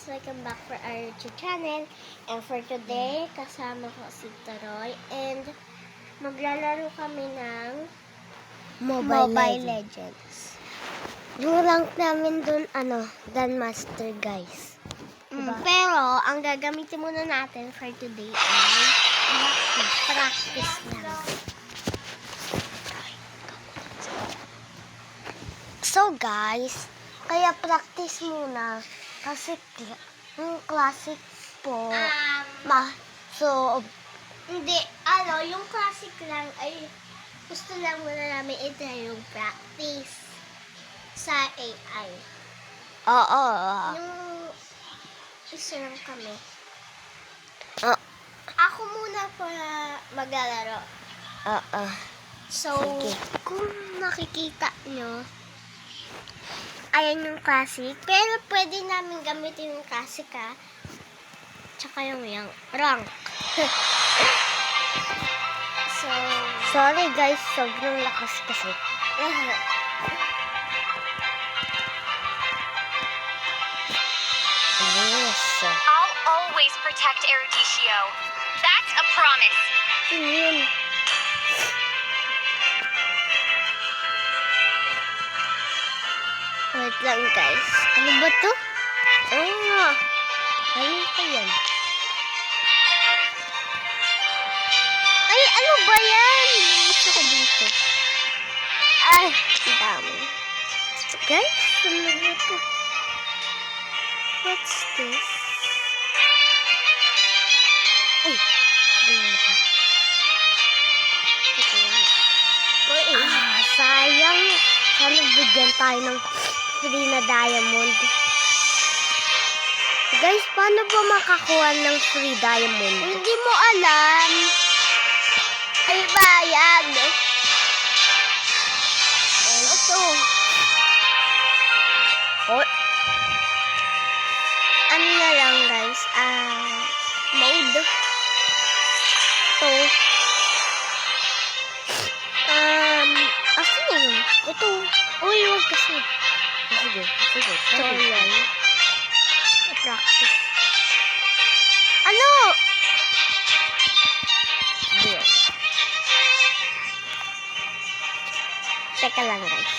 Welcome back for our YouTube channel. And for today, kasama ko si Taroy. And maglalaro kami ng Mobile Legends. Yung rank namin dun, Grandmaster, guys. Diba? Pero, ang gagamitin muna natin for today ay practice lang. So, guys, kaya practice muna. Kasi yung classic po, hindi, yung classic lang ay gusto lang muna namin i-try yung practice sa AI. Oo. Yung isa lang kami. Ah. Ako muna po maglalaro. Oo. So, sige. Kung nakikita nyo, ayan yung classic. Pero pwede namin gamitin yung classic tsaka yung rank. So, Sorry guys, sobrang lakas kasi. Yes. I'll always protect Eruditio. That's a promise. yun. Wait lang, guys. Ano ba to? Ayun pa yan. Ay, ano ba yan? Gusto ko dito. Ay, ang dami. Guys, ano ba to? What's this? Uy, ganyan pa. Ito yan. Sayang. Sana bigyan tayo ng free na diamond. Guys, paano ba makakuha ng free diamond? Hindi mo alam. Ay, bayad. Ito. Oh, Ano na lang, guys? Mode. Ito. Asan na yun? Ito. Uy, huwag kasi. sige. Tutorial. Practice. Ano? Deal. Teka lang, guys.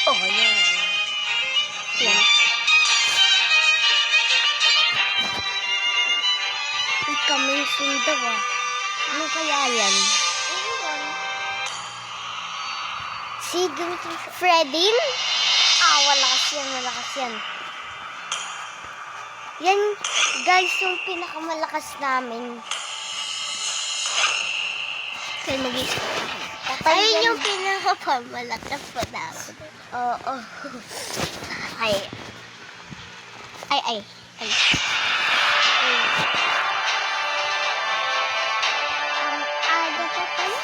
Oh, yan. Yan. Kami sundaw Ano kaya yan? Sige, Fredin? Malakas yan. Yan, guys, yung pinakamalakas namin. Kaya mag-isip. Patay Ayun yan. yung pinakapamalakas pa namin. Oo. Ay. Ang aga pa pala.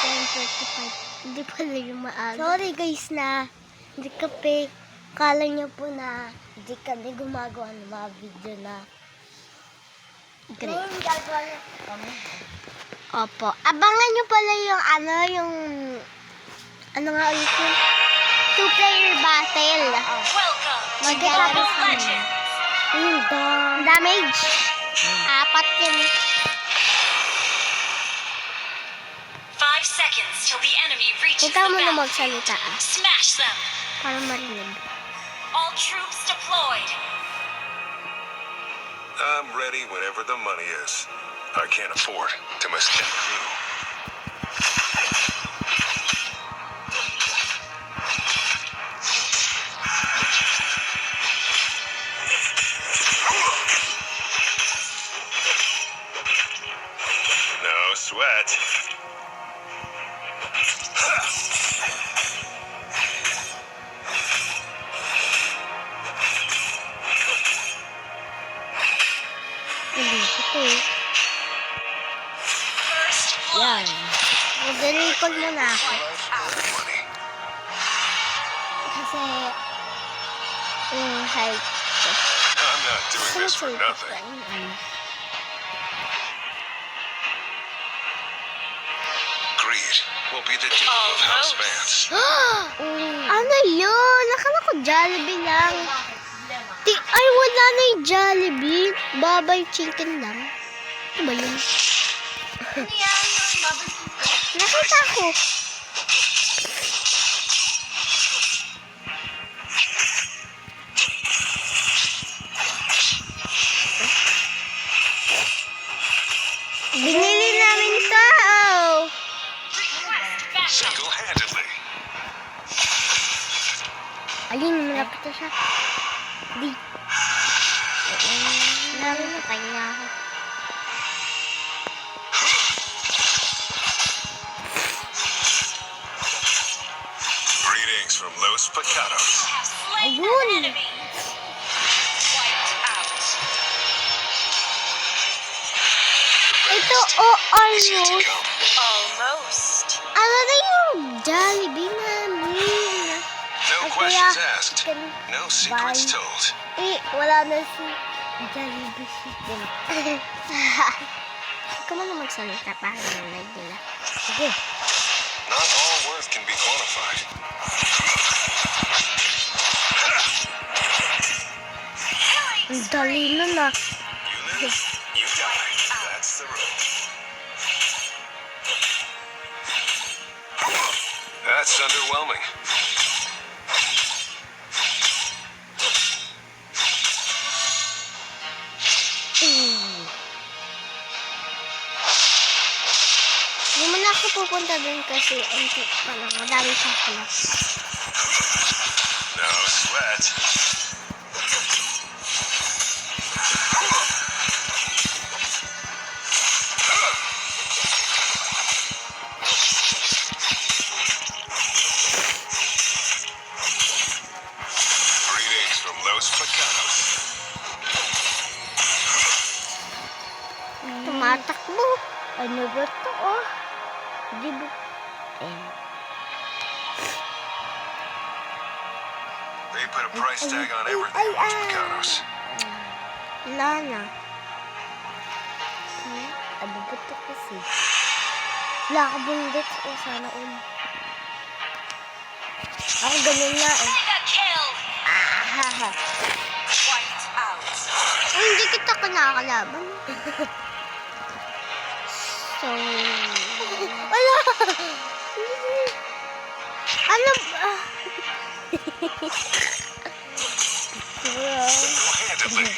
10:35. Hindi pala yung maaga. Sorry guys na hindi kape. Kala niyo po na hindi kami gumagawa ng mga video na great. Opo. Abangan nyo pala yung ano nga ulit yun? 2-player battle. Welcome to Magkakaroon Mobile kami. Legends. Yung Damage. 4 yun. 5 seconds till the enemy reaches Huwag ka the muna battlefield. magsalita Smash them. para marinig. All troops deployed. I'm ready whenever the money is. I can't afford to miss that crew. No sweat. Hindi, ito First blood. Yan. Mag-record muna ako. Money. Kasi yung height. I'm not doing this for nothing. Ano? Greed will be the doom of house bands. Ano yun? Nakala ko Jollibee lang. Ay, wala na yung Jollibee. Babay chicken lang. Ano ba yun? Nakita ko. Binili namin to. Single-handedly. Alin, malapit na siya. Di. Marami na tayo na ako. Greetings from Los Pecados. Ayun. Ito, Is yet to almost. come. Almost. Ano na yung Jollibee namin? No Ay, questions kaya, asked. chicken No secrets bye. told. Wala na si Jollibee chicken. Ikaw mo na magsalita para narinig nila. Sige. Not all worth can be quantified. Ang dali nun ah. You live, you die. That's the rule. That's underwhelming. Hindi mo na ako pupunta dun kasi antik pa lang. Madami siyang pala. No sweat. Greetings from Los Pecados. Tumatakbo. Ano ba to oh? Di ba? They put a price tag on everything in Los Pecados. Wala na. Ano ba to kasi? Wala ka bundet. O sana Ako ganun nga eh. Mega kill. Haha. Wiped out. Ay, hindi kita kinakalaban. So... Wala! Ano ba? Single-handedly.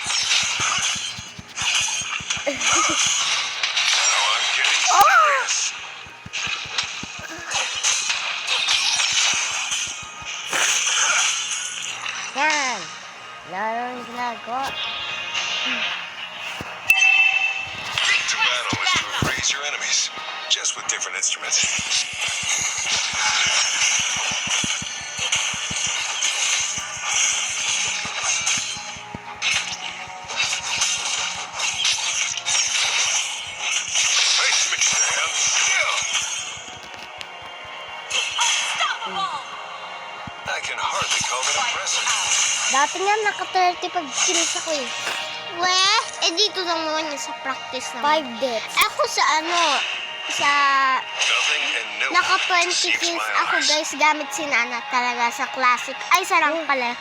Now I'm getting serious. Yan. Wala nang ginagawa. To battle is to erase your enemies, just with different instruments. Face me, Sam. Still. Unstoppable. I can hardly call it impressive. Dati nga naka-35 kills ako eh. Weh, dito lang naman yun sa practice naman. 5 deaths. Ako sa sa Nothing and no one naka-20 deceives kills my ako eyes. guys gamit si Nana talaga sa classic. Ay, sa rank pala.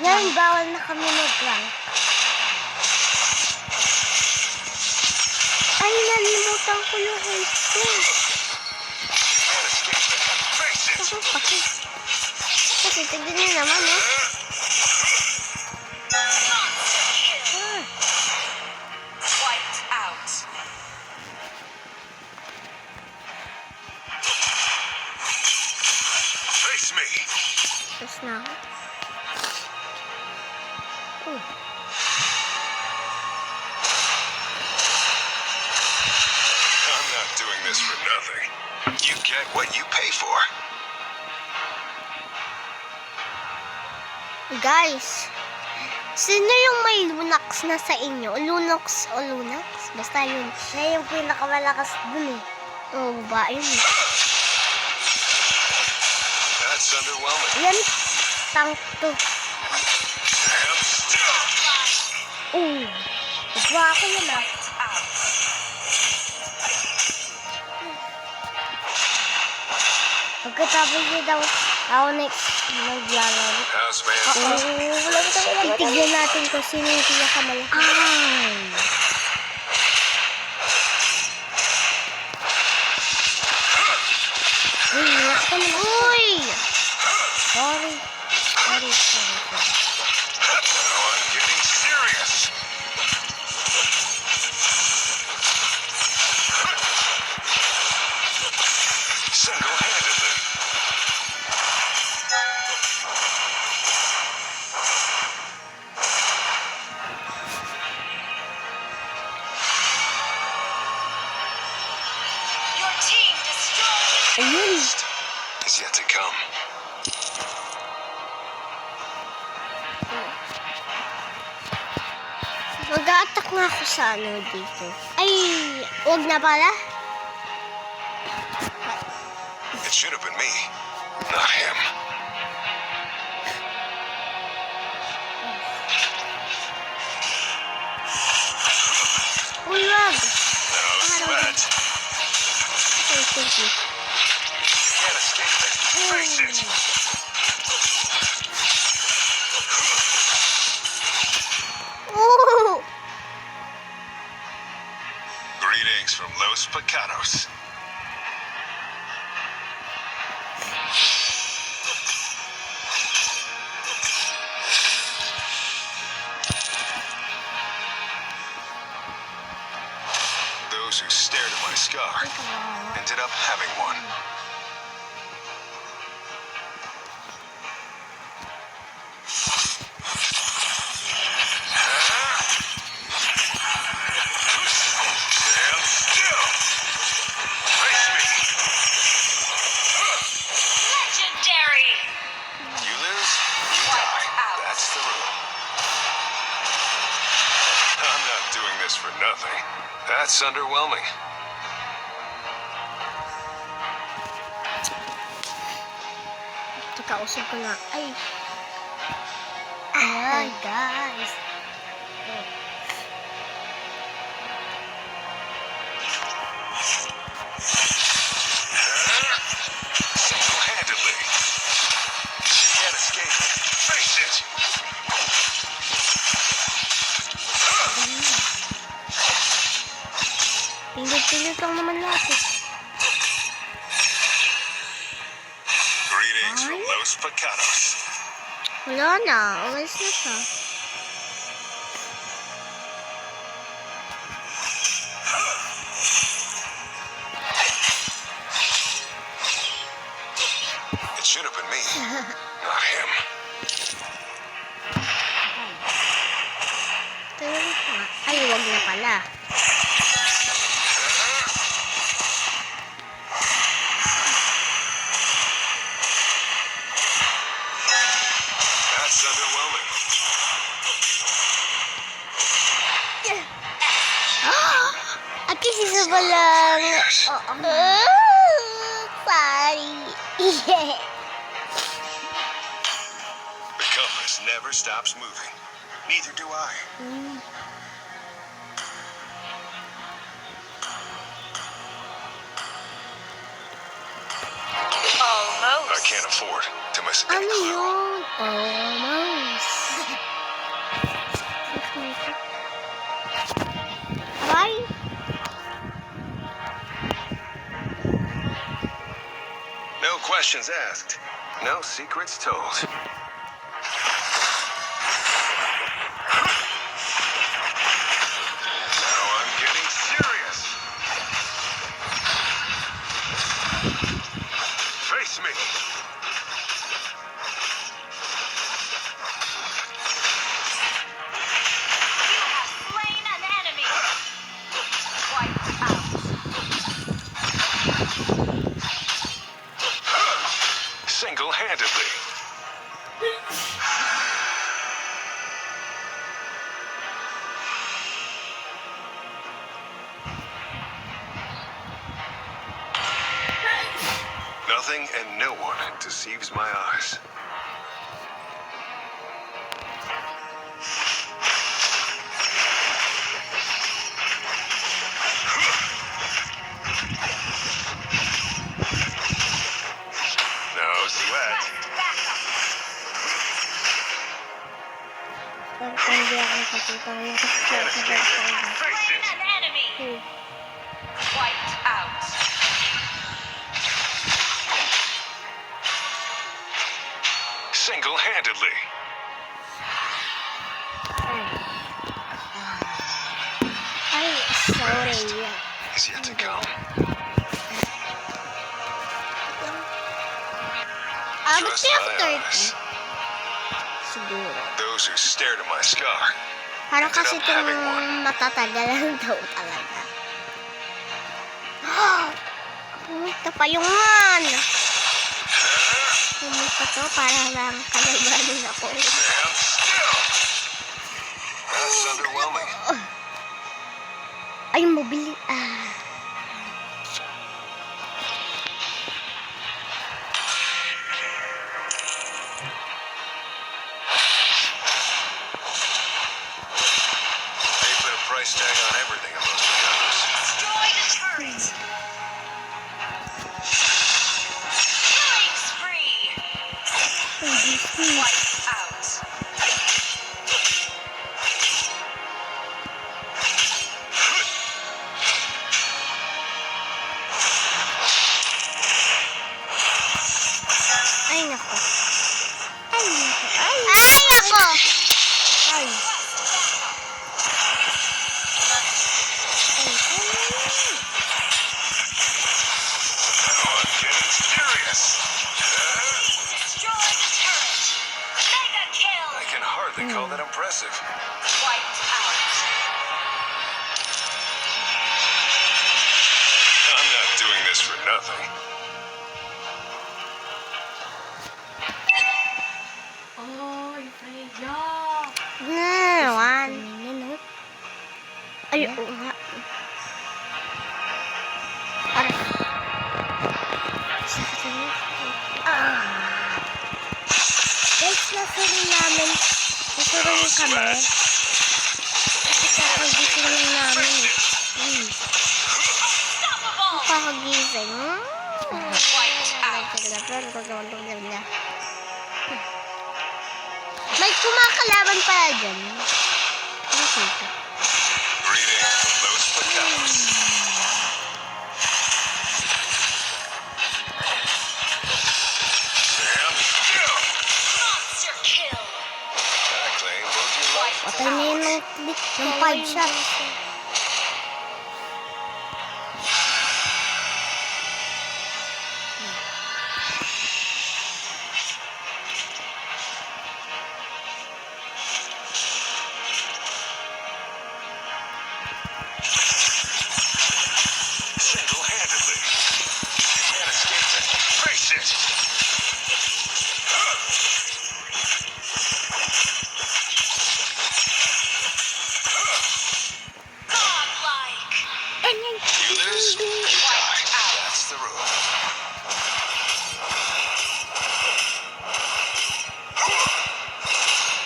Ngayon, bawal na kami mag-rank. Ay, nalimutan ko yung health ko. Can't escape it. Face it. Ako paki. Kasi tignan niyo naman eh. Wiped out. Face me. Tapos na ako. I'm not doing this for nothing. You get what you pay for. Guys, sino yung may Lunox na sa inyo? Lunox o Lunox? Basta yun. Siya yung pinakamalakas dun eh. Oo, ba? Yun eh. That's underwhelming. Yan, tank to. Sam, still. Oo. Nagawa ko yun ah. Out. Pagkatapos niya daw, ako next maglalaro. House man. Wala ko tayo. Tignan natin kung sino yung pinakamalaki. Ay! Uy, laki ka naman. Uy! Sorry. Now I'm getting serious. Single-handedly. Your team destroyed the Ayun. Is yet to come. Mag-a-attack nga ako sa ano dito. Ay, wag na pala. It should have been me, not him. Uy, wag. How's that? Okay, thank you. Can't escape it. Face it. Oh! Greetings from Los Picanos. Those who stared at my scar ended up having one. Stand still. Face me. legendary. You lose, you die. That's the rule. I'm not doing this for nothing. That's underwhelming. Kakausap ko na. Ay. Ay, guys. Single-handedly. Can't escape it. Face it. Pindot-pindot lang naman lahat eh. Greetings from Los Picanos. Wala na. Umalis na siya. It should have been me, not him. Tayo pa. Ay, wag na pala. That's underwhelming. At least isa pa lang. Yes. Sorry. The compass never stops moving. Neither do I. Almost. I can't afford to miss any Ano clue. yun? Almost. Bye. No questions asked. No secrets told. Now I'm getting serious. Face me. Slain an enemy. Wiped out. Single-handedly. Nothing and no one deceives my eyes. Pag hindi ako nakakita ko yung Can't escape it. Face it. An enemy. Wiped out. Single-handedly. Ay, sorry. Is yet to come. Abot Trust kaya ako my 30. eyes. Siguro. Those who stared at my scar. Parang kasi Ended up itong having one. matatagalan daw talaga. Pumunta pa yung man. Pumunta to para lang kalabanin ako. Stand still. That's underwhelming. Ay, mabili. They put a price tag on everything in those pajamas. Destroy the turret. Killing spree. Wiped out. Ay, nako. Ay, nako. Ay, nako. Ay. Now I'm getting serious. Destroy the turret. Mega kill. I can hardly call that impressive. Wiped out. I'm not doing this for nothing. Naman. Ay, oo nga. Aray. Guys, nasurin namin. Nasurin kami. Kasi kakagising lang namin. Unstoppable. Kakagising. Wiped out. May kumakalaban pala dyan. Ano dito? Greetings from Los Pajamas. Stand still. Monster kill. I claim both your life. Patay na yun ng 5 shots. Single-handedly. Can't escape it. Face it. Godlike. You lose, you die. That's the rule.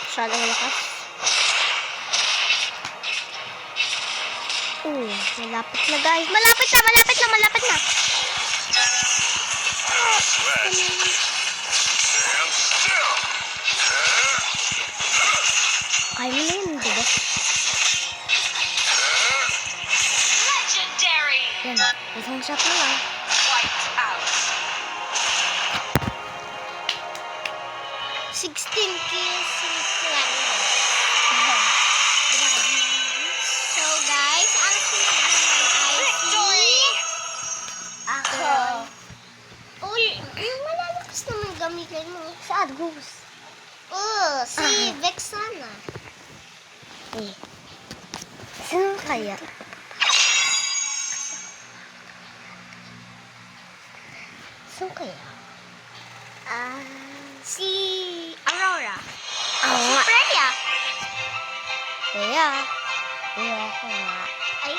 Masyadong lakas. Malapit na guys. Malapit na, malapit na, malapit na. Sweat. Stand still. Kaya mo na yun, diba? Legendary. Yan, isang shot na lang. Wiped out. 16 kills lang. So guys, ang sunod naman ay Victory. ako. Uy, malalakas naman gamitin mo. Sa Argus. Si Vexana. Sino kaya? Sino kaya? Si Aurora. Si Freya. Freya. Freya ako nga. Ay.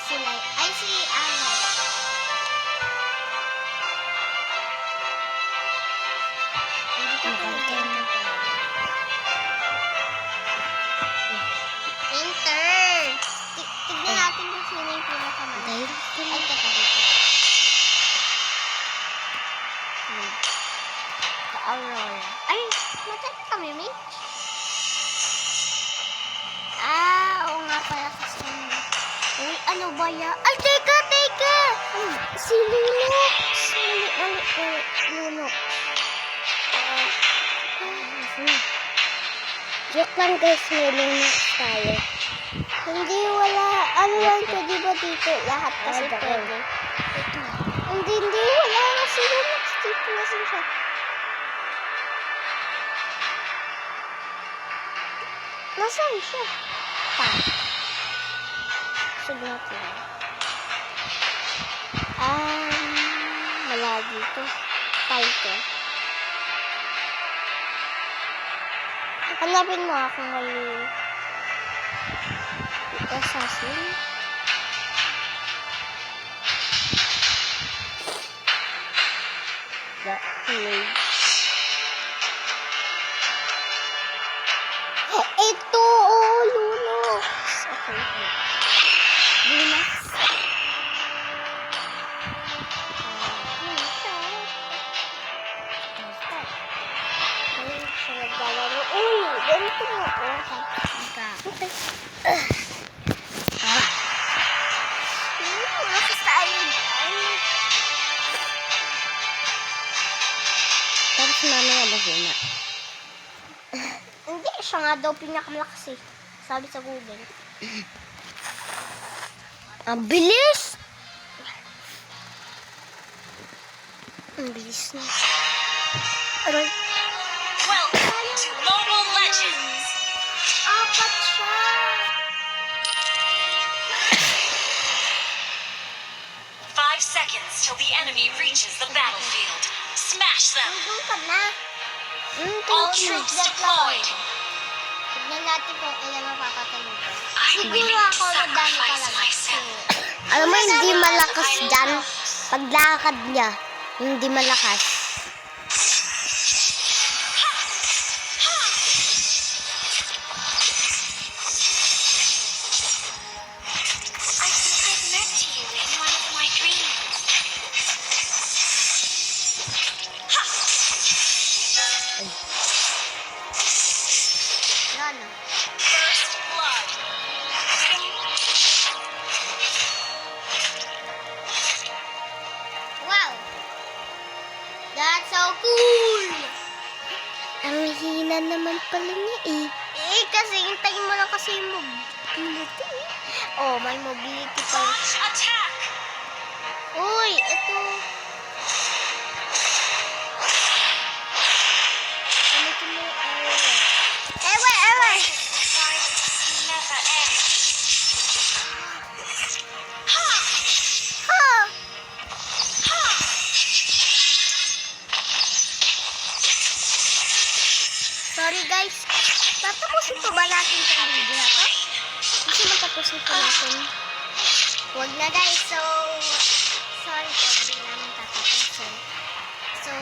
Sila. Ay, si ano. Hindi ko Enter. Tignan natin kung sino yung pinakamahal. Ay, teka dito. Aurora. Ay, matay kami, Mitch. Oo nga pala kasi. Uy, ano ba yan? Ay, teka! Si Lunox. Mali. Lunox. Joke lang guys, may Lunox tayo. Hindi, wala. Ano lang to, di ba dito? Lahat kasi Ah, pwede. Hindi, wala kasi Lunox dito na siya. Nasaan siya? Sugat lang. Wala dito. Tayo. Hanapin mo ako ngayon. Assassin. Ito, Lunox. Okay. Lunox. Uy, ganito mo. Okay. Lakas tayo dyan. Tapos mamaya mahina. Hindi, siya nga daw pinakamalakas eh. Sabi sa Google. Ang bilis! Ang bilis na. Aray. Welcome to Mobile Legends! Apat siya. Five seconds till the enemy reaches the battlefield. Smash them! Nandun ka na. All troops deployed! Tignan natin kung ilan ang papatalo ko. I'm Siguro willing to ako nadami sacrifice talaga. myself. Alam mo, hindi malakas dyan. Paglakad niya, hindi malakas. I think I've met you in one of my dreams. Yan. First blood. Wow. That's so cool. Ang hina naman pala niya eh. Kasi hintayin mo lang kasi yung mobility. Oh, may mobility pa. Launch attack! Uy, ito. Ano ito mo? Ewe. Violence never ends. Ha! Sorry guys. Tatapusin pa ba natin itong video na to? Kasi matapusin pa natin. Huwag na guys. So, sorry po. Hindi namin tatapusin. So,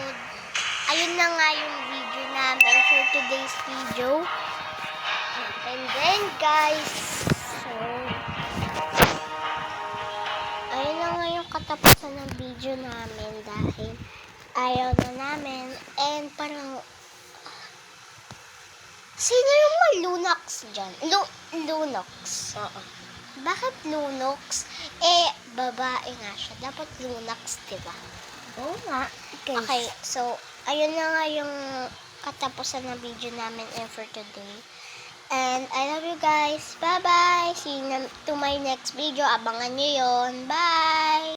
ayun na nga yung video namin for today's video. And then guys, so, ayun na nga yung katapusan ng video namin dahil ayaw na namin. And parang, sino yung may Lunox dyan? Lunox. Oo. Bakit Lunox? Babae nga siya. Dapat Lunox, diba? Oo nga. Okay, so, ayun na nga yung katapusan ng video namin for today. And I love you guys. Bye-bye. See you to my next video. Abangan nyo yun. Bye!